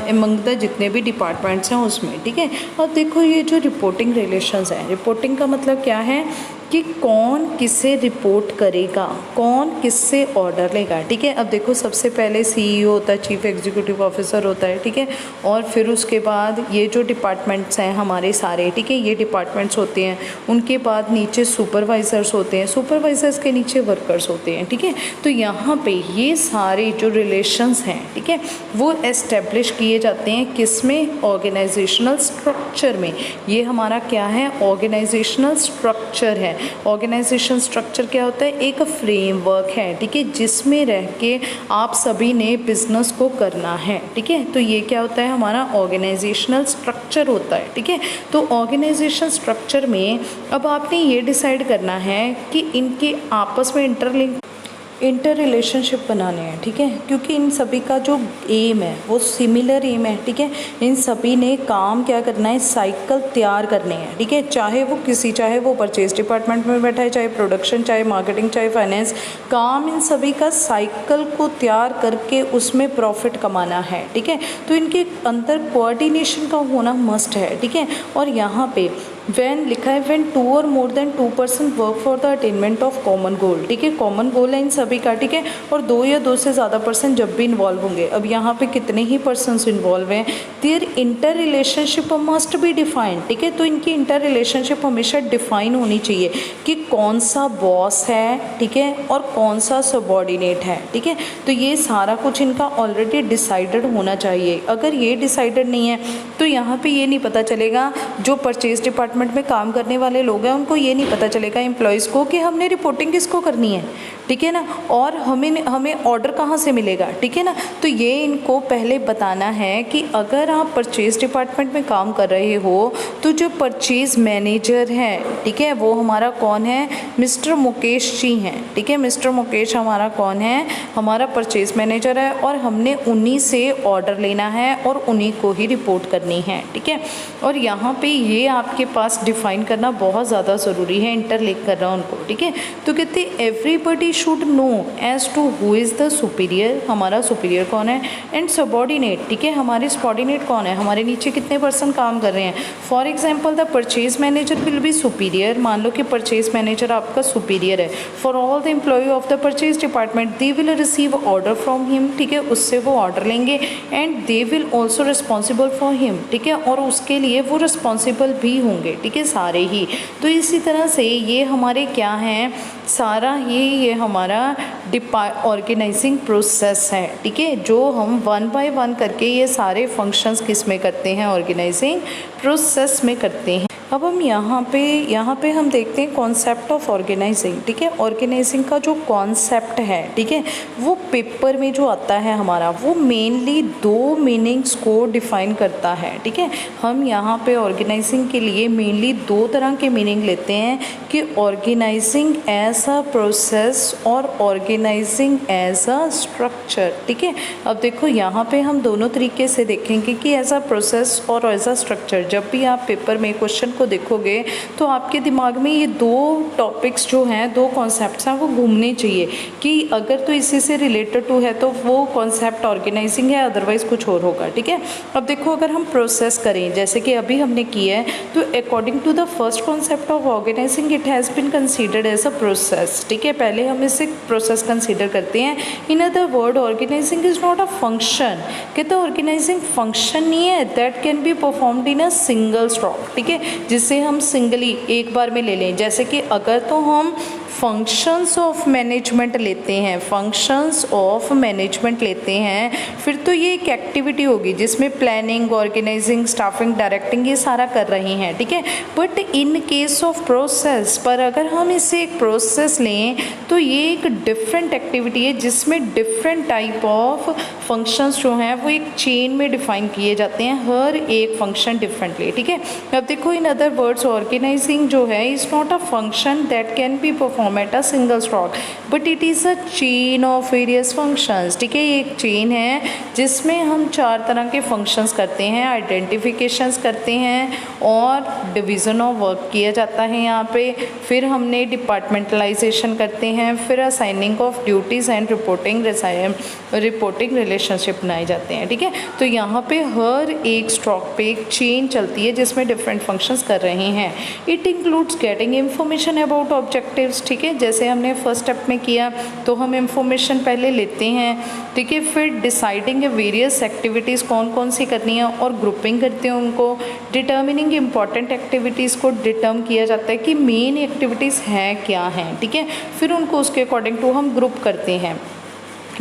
अमंग द जितने भी डिपार्टमेंट्स हैं उसमें, ठीक है। अब देखो ये जो रिपोर्टिंग रिलेशंस है, रिपोर्टिंग का मतलब क्या है कि कौन किसे रिपोर्ट करेगा, कौन किससे ऑर्डर लेगा, ठीक है। अब देखो सबसे पहले सीईओ होता है, चीफ एग्जीक्यूटिव ऑफिसर होता है, ठीक है, और फिर उसके बाद ये जो डिपार्टमेंट्स हैं हमारे सारे, ठीक है, ये डिपार्टमेंट्स होते हैं, उनके बाद नीचे सुपरवाइज़र्स होते हैं, सुपरवाइज़र्स के नीचे वर्कर्स होते हैं, ठीक है। तो यहाँ पे ये सारे जो रिलेशंस हैं, ठीक है, वो एस्टेब्लिश किए जाते हैं किस में, ऑर्गेनाइजेशनल स्ट्रक्चर में। ये हमारा क्या है, ऑर्गेनाइजेशनल स्ट्रक्चर है। ऑर्गेनाइजेशन स्ट्रक्चर क्या होता है, एक फ्रेमवर्क है, ठीक है, जिसमें रह के आप सभी ने बिजनेस को करना है, ठीक है। तो ये क्या होता है, हमारा ऑर्गेनाइजेशनल स्ट्रक्चर होता है, ठीक है। तो ऑर्गेनाइजेशन स्ट्रक्चर में अब आपने ये डिसाइड करना है कि इनके आपस में इंटर रिलेशनशिप बनाने हैं, ठीक है, क्योंकि इन सभी का जो एम है वो सिमिलर एम है, ठीक है। इन सभी ने काम क्या करना है, साइकिल तैयार करने हैं, ठीक है, चाहे वो परचेज डिपार्टमेंट में बैठा है, चाहे प्रोडक्शन, चाहे मार्केटिंग, चाहे फाइनेंस, काम इन सभी का साइकिल को तैयार करके उसमें प्रॉफिट कमाना है, ठीक है। तो इनके अंदर कोऑर्डिनेशन का होना मस्ट है, ठीक है। और यहाँ पे वैन लिखा है व्हेन 2 और more than 2 person work for the attainment of common goal, ठीक है, कॉमन गोल है इन सभी का, ठीक है, और 2 या 2 से ज़्यादा पर्सन जब भी इन्वॉल्व होंगे, अब यहाँ पे कितने ही पर्सनस इन्वॉल्व हैं, their inter relationship must be defined, ठीक है। तो इनकी इंटर रिलेशनशिप हमेशा डिफाइन होनी चाहिए कि कौन सा बॉस है, ठीक है, और कौन सा सबॉर्डिनेट है, ठीक है। तो ये सारा कुछ इनका ऑलरेडी डिसाइडेड होना चाहिए। अगर ये डिसाइडेड नहीं है तो यहाँ पे ये नहीं पता चलेगा जो परचेज डिपार्टमेंट डिपार्टमेंट में काम करने वाले लोग हैं उनको ये नहीं पता चलेगा एम्प्लॉयज़ को कि हमने रिपोर्टिंग किसको करनी है, ठीक है ना, और हमें ऑर्डर कहाँ से मिलेगा, ठीक है ना। तो ये इनको पहले बताना है कि अगर आप परचेज़ डिपार्टमेंट में काम कर रहे हो तो जो परचेज़ मैनेजर है, ठीक है, वो हमारा कौन है, मिस्टर मुकेश जी हैं, ठीक है। मिस्टर मुकेश हमारा कौन है, हमारा परचेज़ मैनेजर है और हमने उन्हीं से ऑर्डर लेना है और उन्हीं को ही रिपोर्ट करनी है, ठीक है। और यहाँ पे ये आपके पास डिफ़ाइन करना बहुत ज़्यादा ज़रूरी है, इंटरलिंक कर रहा हूँ उनको, ठीक है। तो कहते everybody should know as to who is the superior, हमारा सुपीरियर कौन है, एंड सबॉर्डिनेट, ठीक है, हमारे सबॉर्डिनेट कौन है, हमारे नीचे कितने पर्सन काम कर रहे हैं। For example the purchase manager will be superior, मान लो कि परचेज मैनेजर आपका सुपीरियर है। For all the employ of the purchase department they will receive order from him, ठीक है, उससे वो ऑर्डर लेंगे and they will also responsible for him, ठीक है, और उसके लिए वो रिस्पॉन्सिबल भी होंगे, ठीक है, सारे ही। तो इसी तरह से ये हमारे क्या हैं, सारा ये हमारा ऑर्गेनाइजिंग प्रोसेस है, ठीक है, जो हम वन बाय वन करके ये सारे फंक्शंस किस में करते हैं, ऑर्गेनाइजिंग प्रोसेस में करते हैं। अब हम यहाँ पे हम देखते हैं कॉन्सेप्ट ऑफ ऑर्गेनाइजिंग, ठीक है। ऑर्गेनाइजिंग का जो कॉन्सेप्ट है, ठीक है, वो पेपर में जो आता है हमारा, वो मेनली दो मीनिंग्स को डिफ़ाइन करता है, ठीक है। हम यहाँ पे ऑर्गेनाइजिंग के लिए मेनली दो तरह के मीनिंग लेते हैं कि ऑर्गेनाइजिंग एज अ प्रोसेस और ऑर्गेनाइजिंग एज अ स्ट्रक्चर, ठीक है। अब देखो यहाँ पे हम दोनों तरीके से देखेंगे कि एज अ प्रोसेस और एज अ स्ट्रक्चर। जब भी आप पेपर में क्वेश्चन को देखोगे तो आपके दिमाग में ये दो टॉपिक्स जो हैं, दो कॉन्सेप्ट्स हैं, वो घूमने चाहिए कि अगर तो इसी से रिलेटेड टू है तो वो कॉन्सेप्ट ऑर्गेनाइजिंग है, अदरवाइज़ कुछ और होगा, ठीक है। अब देखो अगर हम प्रोसेस करें जैसे कि अभी हमने किया है, तो according to the first concept of organising it has been considered as a process, ठीक है। पहले हम इसे प्रोसेस कंसीडर करते हैं। In other word organising is not a function, कहते ऑर्गेनाइजिंग फंक्शन नहीं है that can be performed in a single stroke, ठीक है, जिससे हम सिंगली एक बार में ले लें। जैसे कि अगर तो हम फंक्शंस ऑफ मैनेजमेंट लेते हैं, फंक्शंस ऑफ मैनेजमेंट लेते हैं, फिर तो ये एक एक्टिविटी होगी जिसमें प्लानिंग, ऑर्गेनाइजिंग, स्टाफिंग, डायरेक्टिंग ये सारा कर रहे हैं, ठीक है। But in case of process, पर अगर हम इसे एक प्रोसेस लें तो ये एक डिफरेंट एक्टिविटी है जिसमें डिफरेंट टाइप ऑफ फंक्शंस जो हैं वो एक चेन में डिफाइन किए जाते हैं, हर एक फंक्शन डिफरेंटली, ठीक है। अब देखो इन अदर वर्ड्स ऑर्गेनाइजिंग जो है is not a function that can be perform at a single stroke but it is a chain of various functions, ठीक है। ये एक चेन है जिसमें हम चार तरह के फंक्शंस करते हैं, आइडेंटिफिकेशंस करते हैं और डिवीज़न ऑफ वर्क किया जाता है यहाँ पे, फिर हमने डिपार्टमेंटलाइजेशन करते हैं, फिर assigning of duties and reporting relationship बनाए जाते हैं, ठीक है। तो यहाँ पे हर एक स्ट्रोक पे एक चेन चलती है जिसमें डिफरेंट फंक्शंस कर रहे हैं। It includes getting information about objectives, ठीक है, जैसे हमने फर्स्ट स्टेप में किया तो हम इंफॉर्मेशन पहले लेते हैं, ठीक है, फिर डिसाइडिंग वेरियस एक्टिविटीज़ कौन कौन सी करनी है और ग्रुपिंग करते हैं उनको, डिटर्मिनिंग इंपॉर्टेंट एक्टिविटीज़ को डिटर्म किया जाता है कि मेन एक्टिविटीज़ हैं क्या हैं, ठीक है, फिर उनको उसके अकॉर्डिंग टू हम ग्रुप करते हैं।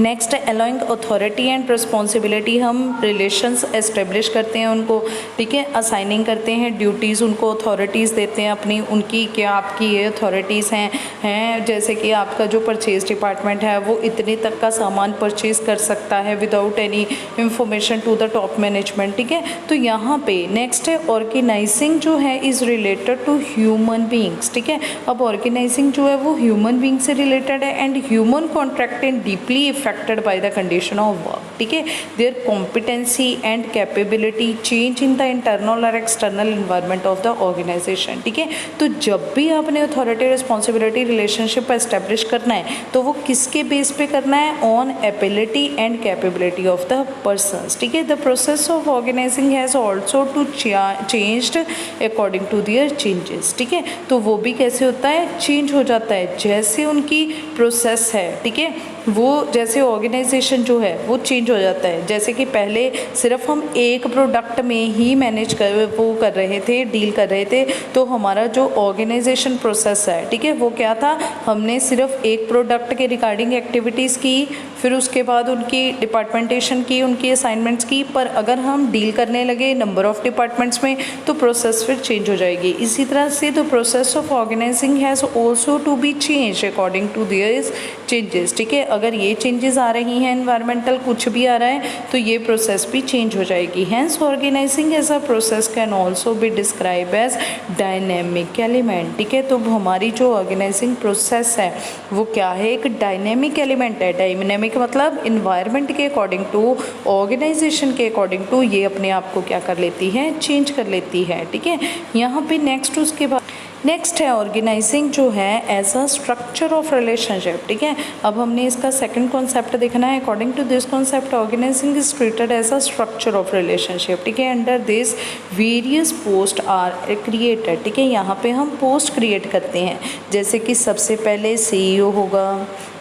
Next allowing authority and responsibility, हम रिलेशंस एस्टेब्लिश करते हैं उनको, ठीक है, असाइनिंग करते हैं ड्यूटीज़, उनको अथॉरिटीज़ देते हैं अपनी, उनकी क्या आपकी ये अथॉरिटीज़ हैं जैसे कि आपका जो परचेज़ डिपार्टमेंट है वो इतने तक का सामान परचेज़ कर सकता है without any information to the top management, ठीक है। तो यहाँ पे नेक्स्ट है ऑर्गेनाइजिंग जो है is related to human beings, ठीक है। अब ऑर्गेनाइजिंग जो है वो ह्यूमन बींग से रिलेटेड है and human contract and deeply affected by the condition of work, ठीक है, their competency and capability change in the internal or external environment of the organization, ठीक है। तो जब भी आपने अथॉरिटी रिस्पॉन्सिबिलिटी रिलेशनशिप एस्टेब्लिश करना है तो वो किसके बेस पे करना है, on ability and capability of the persons, ठीक है। The process of organising has also to changed according to their changes, ठीक है। तो वो भी कैसे होता है, चेंज हो जाता है जैसे उनकी प्रोसेस है, ठीक है, वो जैसे ऑर्गेनाइजेशन जो है वो चेंज हो जाता है। जैसे कि पहले सिर्फ हम एक प्रोडक्ट में ही मैनेज कर रहे थे, डील कर रहे थे, तो हमारा जो ऑर्गेनाइजेशन प्रोसेस है, ठीक है, वो क्या था, हमने सिर्फ एक प्रोडक्ट के रिगार्डिंग एक्टिविटीज़ की, फिर उसके बाद उनकी डिपार्टमेंटेशन की, उनकी असाइनमेंट्स की। पर अगर हम डील करने लगे नंबर ऑफ़ डिपार्टमेंट्स में तो प्रोसेस फिर चेंज हो जाएगी। इसी तरह से the process of organising has also to be change according to their changes, ठीक है। अगर ये चेंजेस आ रही हैं, एनवायरमेंटल कुछ भी आ रहा है, तो ये प्रोसेस भी चेंज हो जाएगी। Hence organising as a process can also be describe as dynamic element, ठीक है। तो हमारी जो ऑर्गेनाइजिंग प्रोसेस है वो क्या है, एक डायनेमिक एलिमेंट है। डायनेमिक मतलब इन्वायरमेंट के अकॉर्डिंग टू, ऑर्गेनाइजेशन के अकॉर्डिंग टू ये अपने आप को क्या कर लेती है, चेंज कर लेती है, ठीक है। यहाँ पे नेक्स्ट उसके बाद नेक्स्ट है ऑर्गेनाइजिंग जो है as a structure of relationship, ठीक है। अब हमने इसका सेकंड कॉन्सेप्ट देखना है। According to this concept organising is treated as a structure of relationship, ठीक है। Under this various post are created, ठीक है। यहाँ पे हम पोस्ट क्रिएट करते हैं, जैसे कि सबसे पहले CEO होगा,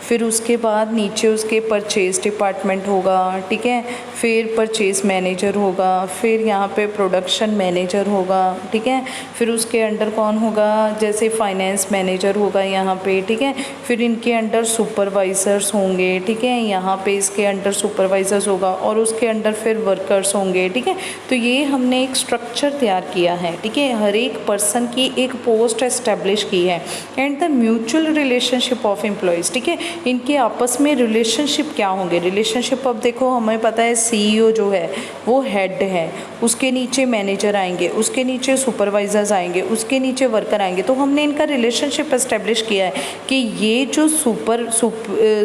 फिर उसके बाद नीचे उसके परचेज डिपार्टमेंट होगा, ठीक है, फिर परचेज मैनेजर होगा, फिर यहाँ पे प्रोडक्शन मैनेजर होगा, ठीक है, फिर उसके अंडर कौन होगा, जैसे फाइनेंस मैनेजर होगा यहाँ पे, ठीक है, फिर इनके अंडर सुपरवाइज़र्स होंगे, ठीक है, यहाँ पे इसके अंडर सुपरवाइज़र्स होगा और उसके अंडर फिर वर्कर्स होंगे, ठीक है। तो ये हमने एक स्ट्रक्चर तैयार किया है, ठीक है, हर एक पर्सन की एक पोस्ट एस्टेब्लिश की है। And the mutual relationship of employees, ठीक है, इनके आपस में रिलेशनशिप क्या होंगे। रिलेशनशिप अब देखो हमें पता है CEO जो है वो हेड है, उसके नीचे मैनेजर आएंगे, उसके नीचे सुपरवाइजर्स आएंगे, उसके नीचे वर्कर आएंगे। तो हमने इनका रिलेशनशिप एस्टेब्लिश किया है कि ये जो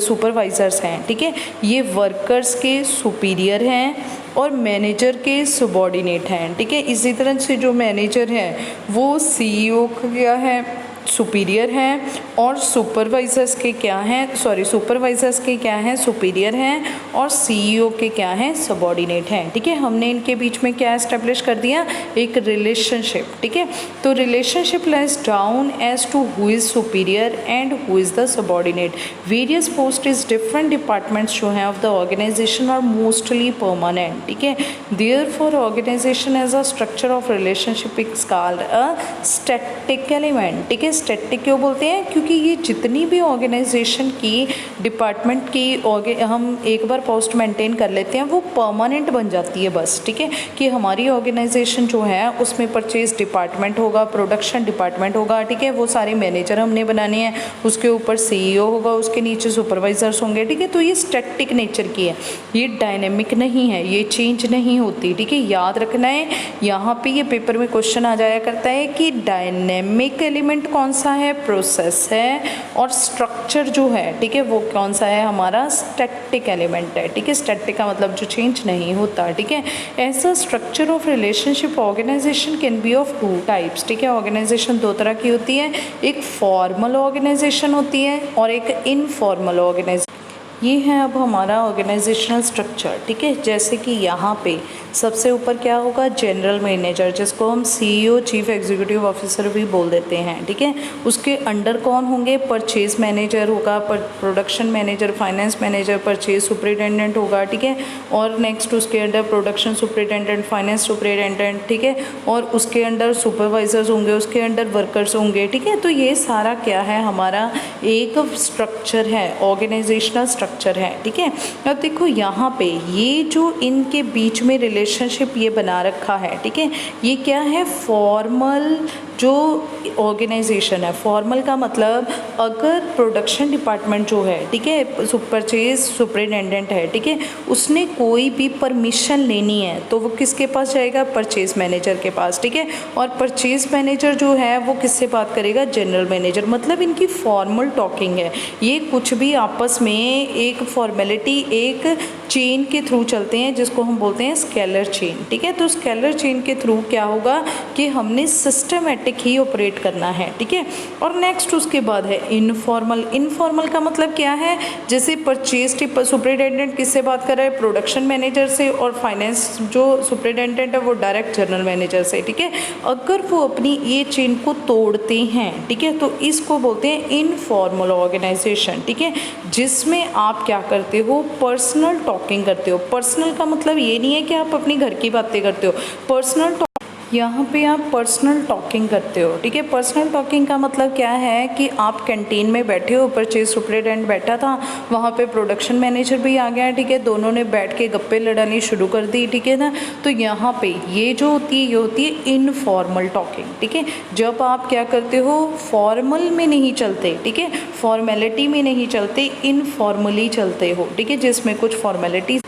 सुपरवाइजर्स हैं, ठीक है, ये वर्कर्स के सुपीरियर हैं और मैनेजर के सबॉर्डिनेट हैं, ठीक है। इसी तरह से जो मैनेजर हैं वो CEO का क्या है, सुपीरियर हैं, और सुपरवाइज़र्स के क्या हैं, सुपरवाइज़र्स के क्या हैं, सुपीरियर हैं, और CEO के क्या हैं, सबॉर्डिनेट हैं, ठीक है। हमने इनके बीच में क्या एस्टेब्लिश कर दिया, एक रिलेशनशिप, ठीक है। तो relationship lies down as to who is superior and who is the subordinate. Various post is different departments जो हैं of the organisation are mostly permanent, ठीक है। Therefore organisation as a structure of relationship is called a static element, ठीक है। Static क्यों बोलते हैं, क्योंकि ये जितनी भी ऑर्गेनाइजेशन की डिपार्टमेंट की हम एक बार पोस्ट मेंटेन कर लेते हैं वो परमानेंट बन जाती है बस, ठीक है। कि हमारी ऑर्गेनाइजेशन जो है उसमें परचेज डिपार्टमेंट होगा, प्रोडक्शन डिपार्टमेंट होगा, ठीक है, वो सारे मैनेजर हमने बनाने हैं, उसके ऊपर CEO होगा, उसके नीचे सुपरवाइजर्स होंगे, ठीक है। तो ये स्टैटिक नेचर की है, ये डायनेमिक नहीं है, ये चेंज नहीं होती, ठीक है। याद रखना है, यहाँ पे ये पेपर में क्वेश्चन आ जाया करता है कि डायनेमिक एलिमेंट कौन सा है, प्रोसेस है, और स्ट्रक्चर जो है, ठीक है, वो कौन सा है, हमारा स्टैटिक एलिमेंट है, ठीक है। स्टैटिक का मतलब जो चेंज नहीं होता, ठीक है। ऐसा structure of relationship organisation can be of 2 types, ठीक है। ऑर्गेनाइजेशन 2 तरह की होती है, एक फॉर्मल ऑर्गेनाइजेशन होती है और एक इनफॉर्मल ऑर्गेनाइजेशन। ये है अब हमारा ऑर्गेनाइजेशनल स्ट्रक्चर, ठीक है। जैसे कि यहाँ पे सबसे ऊपर क्या होगा, जनरल मैनेजर, जिसको हम CEO चीफ एग्जीक्यूटिव ऑफिसर भी बोल देते हैं, ठीक है। उसके अंडर कौन होंगे, परचेज मैनेजर होगा, production manager, finance manager, purchase superintendent होगा, ठीक है। और नेक्स्ट उसके under production superintendent, finance superintendent, ठीक है। और उसके अंडर सुपरवाइजर्स होंगे, उसके अंडर वर्कर्स होंगे, ठीक है। तो ये सारा क्या है, हमारा एक स्ट्रक्चर है, ऑर्गेनाइजेशनल स्ट्रक्चर है, ठीक है। अब देखो यहाँ पे ये जो इनके बीच में रिलेशनशिप ये बना रखा है, ठीक है, ये क्या है, फॉर्मल जो ऑर्गेनाइजेशन है। फॉर्मल का मतलब अगर प्रोडक्शन डिपार्टमेंट जो है, ठीक है, परचेज सुपरिटेंडेंट है, ठीक है, उसने कोई भी परमिशन लेनी है तो वो किसके पास जाएगा, परचेज मैनेजर के पास, ठीक है। और परचेज मैनेजर जो है वो किससे बात करेगा, जनरल मैनेजर। मतलब इनकी फॉर्मल टॉकिंग है, ये कुछ भी आपस में एक फॉर्मेलिटी, एक चेन के थ्रू चलते हैं जिसको हम बोलते हैं स्केलर चेन, ठीक है। तो स्केलर चेन के थ्रू क्या होगा कि हमने सिस्टमेटिक सिस्टमेटिक ही ऑपरेट करना है, ठीक है। और नेक्स्ट उसके बाद है इनफॉर्मल। इनफॉर्मल का मतलब क्या है, जैसे परचेज सुपरिटेंडेंट किससे बात कर रहा है, प्रोडक्शन मैनेजर से, और फाइनेंस जो सुपरिटेंडेंट है वो डायरेक्ट जनरल मैनेजर से, ठीक है। अगर वो अपनी ये चेन को तोड़ते हैं, ठीक है, तो इसको बोलते हैं इनफॉर्मल ऑर्गेनाइजेशन, ठीक है, जिसमें आप क्या करते हो, पर्सनल टॉकिंग करते हो। पर्सनल का मतलब ये नहीं है कि आप अपनी घर की बातें करते हो, पर्सनल यहाँ पे आप पर्सनल टॉकिंग करते हो, ठीक है। पर्सनल टॉकिंग का मतलब क्या है कि आप कैंटीन में बैठे हो, परचेज सुपरिटेंडेंट बैठा था, वहाँ पे प्रोडक्शन मैनेजर भी आ गया, ठीक है, दोनों ने बैठ के गप्पे लड़ानी शुरू कर दी, ठीक है ना। तो यहाँ पे ये जो होती है, ये होती है इनफॉर्मल टॉकिंग, ठीक है। जब आप क्या करते हो, फॉर्मल में नहीं चलते, ठीक है, फॉर्मेलिटी में नहीं चलते, इनफॉर्मली चलते हो, ठीक है, जिसमें कुछ formalities.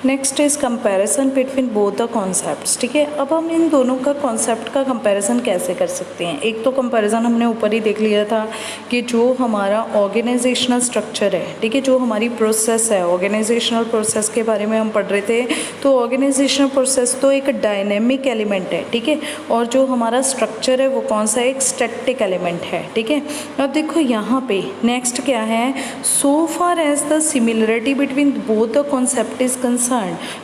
Next is comparison between both the concepts, ठीक है। अब हम इन दोनों का कॉन्सेप्ट का कंपैरिजन कैसे कर सकते हैं। एक तो कंपैरिजन हमने ऊपर ही देख लिया था कि जो हमारा ऑर्गेनाइजेशनल स्ट्रक्चर है, ठीक है, जो हमारी प्रोसेस है, ऑर्गेनाइजेशनल प्रोसेस के बारे में हम पढ़ रहे थे। तो ऑर्गेनाइजेशनल प्रोसेस तो एक डायनेमिक एलिमेंट है, ठीक है, और जो हमारा स्ट्रक्चर है वो कौन सा है, एक स्टैटिक एलिमेंट है, ठीक है। अब देखो यहाँ पे नेक्स्ट क्या है, so far as the similarity between both the concept is concern,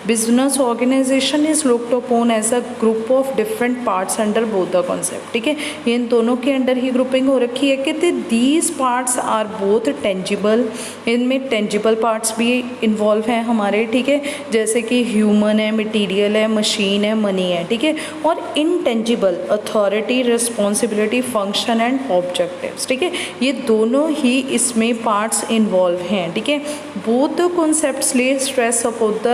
business organisation is looked upon as a group of different parts under both the concept, ठीक है। इन दोनों के अंडर ही ग्रुपिंग हो रखी है। कहते these parts are both tangible, इनमें tangible parts भी इन्वॉल्व हैं हमारे, ठीक है, जैसे कि ह्यूमन है, मटीरियल है, मशीन है, मनी है, ठीक है, और intangible authority, responsibility, function and objectives, ठीक है, ये दोनों ही इसमें पार्ट्स इन्वॉल्व हैं, ठीक है। बोथ द कॉन्सेप्ट्स ले stress upon the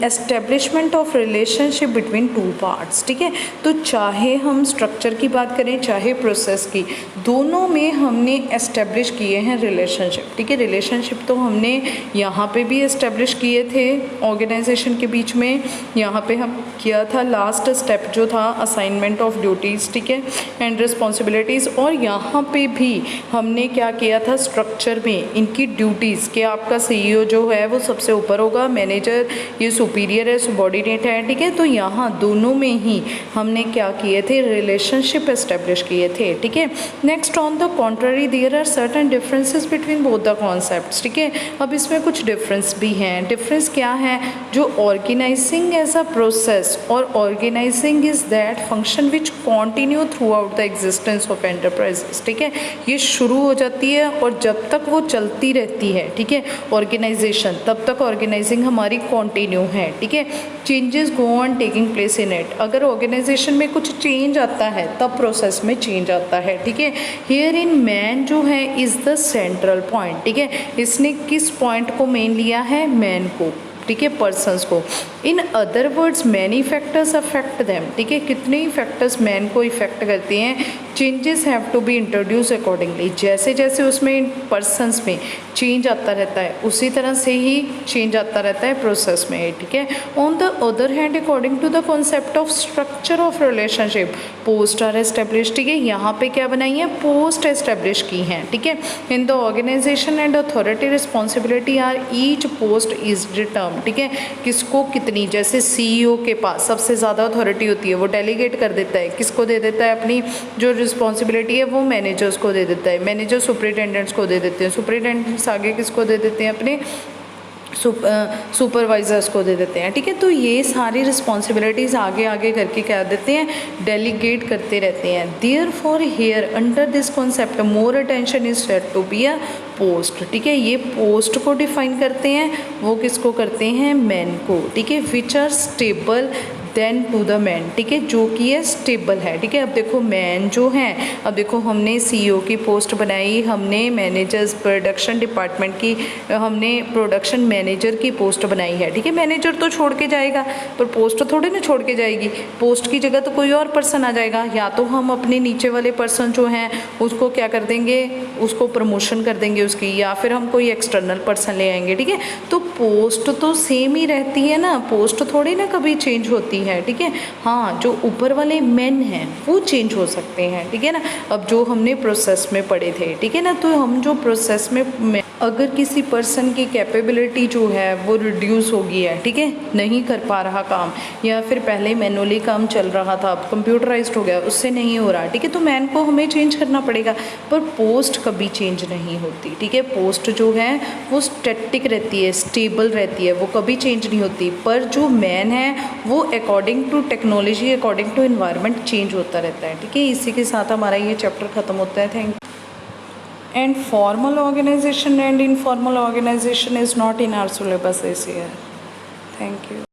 establishment of relationship between two parts, ठीक है। तो चाहे हम स्ट्रक्चर की बात करें चाहे प्रोसेस की, दोनों में हमने एस्टेब्लिश किए हैं रिलेशनशिप, ठीक है। रिलेशनशिप तो हमने यहाँ पे भी एस्टेब्लिश किए थे ऑर्गेनाइजेशन के बीच में, यहाँ पे हम किया था लास्ट स्टेप जो था असाइनमेंट ऑफ ड्यूटीज़, ठीक है, एंड रिस्पॉन्सिबिलिटीज़, और यहाँ पे भी हमने क्या किया था स्ट्रक्चर में इनकी ड्यूटीज़ के, आपका CEO जो है वो सबसे ऊपर होगा, मैनेजर ये सुपीरियर है, सबॉर्डिनेट है, ठीक है। तो यहाँ दोनों में ही हमने क्या किए थे, रिलेशनशिप एस्टेब्लिश किए थे, ठीक है। Next on the contrary there are certain differences between both the concepts, ठीक है। अब इसमें कुछ डिफरेंस भी हैं। डिफरेंस क्या है, जो ऑर्गेनाइजिंग एज अ प्रोसेस और organising is that function which continue throughout the existence of enterprises, ठीक है। ये शुरू हो जाती है और जब तक वो चलती रहती है, ठीक है, ऑर्गेनाइजेशन, तब तक ऑर्गेनाइजिंग हमारी कॉन्टिन्यू है, ठीक है। Changes go on taking place in it, अगर ऑर्गेनाइजेशन में कुछ चेंज आता है तब प्रोसेस में चेंज आता है, ठीक है। हियर इन मैन जो है इज़ द सेंट्रल पॉइंट, ठीक है। इसने किस पॉइंट को मेन लिया है, मैन को, ठीक है, पर्सन्स को। In other words many factors affect them, ठीक है, कितने ही फैक्टर्स मैन को इफेक्ट करते हैं। Changes have to be introduce accordingly, जैसे जैसे उसमें पर्सन्स में चेंज आता रहता है उसी तरह से ही चेंज आता रहता है प्रोसेस में, ठीक है। On the other hand according to the concept of structure of relationship post are establish, ठीक है, यहाँ पे क्या बनाई है, पोस्ट एस्टेब्लिश की हैं, ठीक है। In the organisation and authority responsibility are each post is determine, ठीक है, किसको कितनी, जैसे CEO के पास सबसे ज़्यादा अथॉरिटी होती है, वो डेलीगेट कर देता है, किसको दे देता है, अपनी जो रिस्पॉन्सिबिलिटी है वो मैनेजर्स को दे देता है, मैनेजर सुपरिटेंडेंट्स को दे देते हैं, सुपरिटेंडेंट्स आगे किसको दे देते हैं, अपने सुपरवाइजर्स को दे देते हैं, ठीक है। तो ये सारी रिस्पॉन्सिबिलिटीज़ आगे आगे करके क्या देते हैं, डेलीगेट करते रहते हैं। Therefore here under this concept more attention is set to be a post, ठीक है, ये पोस्ट को डिफाइन करते हैं, वो किसको करते हैं, मैन को, ठीक है, which are stable then to the man, ठीक है, जो कि ये स्टेबल है, ठीक है। अब देखो मैन जो है, अब देखो हमने CEO की पोस्ट बनाई, हमने मैनेजर्स प्रोडक्शन डिपार्टमेंट की, हमने प्रोडक्शन मैनेजर की पोस्ट बनाई है, ठीक है। मैनेजर तो छोड़ के जाएगा पर पोस्ट थोड़ी ना छोड़ के जाएगी, पोस्ट की जगह तो कोई और पर्सन आ जाएगा, या तो हम अपने नीचे वाले पर्सन जो हैं उसको क्या कर देंगे, उसको प्रमोशन कर देंगे उसकी, या फिर हम कोई एक्सटर्नल पर्सन ले आएंगे, ठीक है। तो पोस्ट तो सेम ही रहती है ना, पोस्ट थोड़ी ना कभी चेंज होती है, ठीक है। हाँ, जो ऊपर वाले मेन हैं वो चेंज हो सकते हैं, ठीक है ना। अब जो हमने प्रोसेस में पढ़े थे, ठीक है ना, तो हम जो प्रोसेस में अगर किसी पर्सन की कैपेबिलिटी जो है वो रिड्यूस हो गई है, ठीक है, नहीं कर पा रहा काम, या फिर पहले मैनुअली काम चल रहा था अब कंप्यूटराइज्ड हो गया, उससे नहीं हो रहा, ठीक है, तो मैन को हमें चेंज करना पड़ेगा। पर पोस्ट कभी चेंज नहीं होती, ठीक है। पोस्ट जो है वो स्टैटिक रहती है, स्टेबल रहती है, वो कभी चेंज नहीं होती। पर जो मैन है वो according to technology, according to environment change होता रहता है, ठीक है। इसी के साथ हमारा ये चैप्टर ख़त्म होता है। Thank you. And formal organization and informal organization is not in our syllabus this year. Thank you.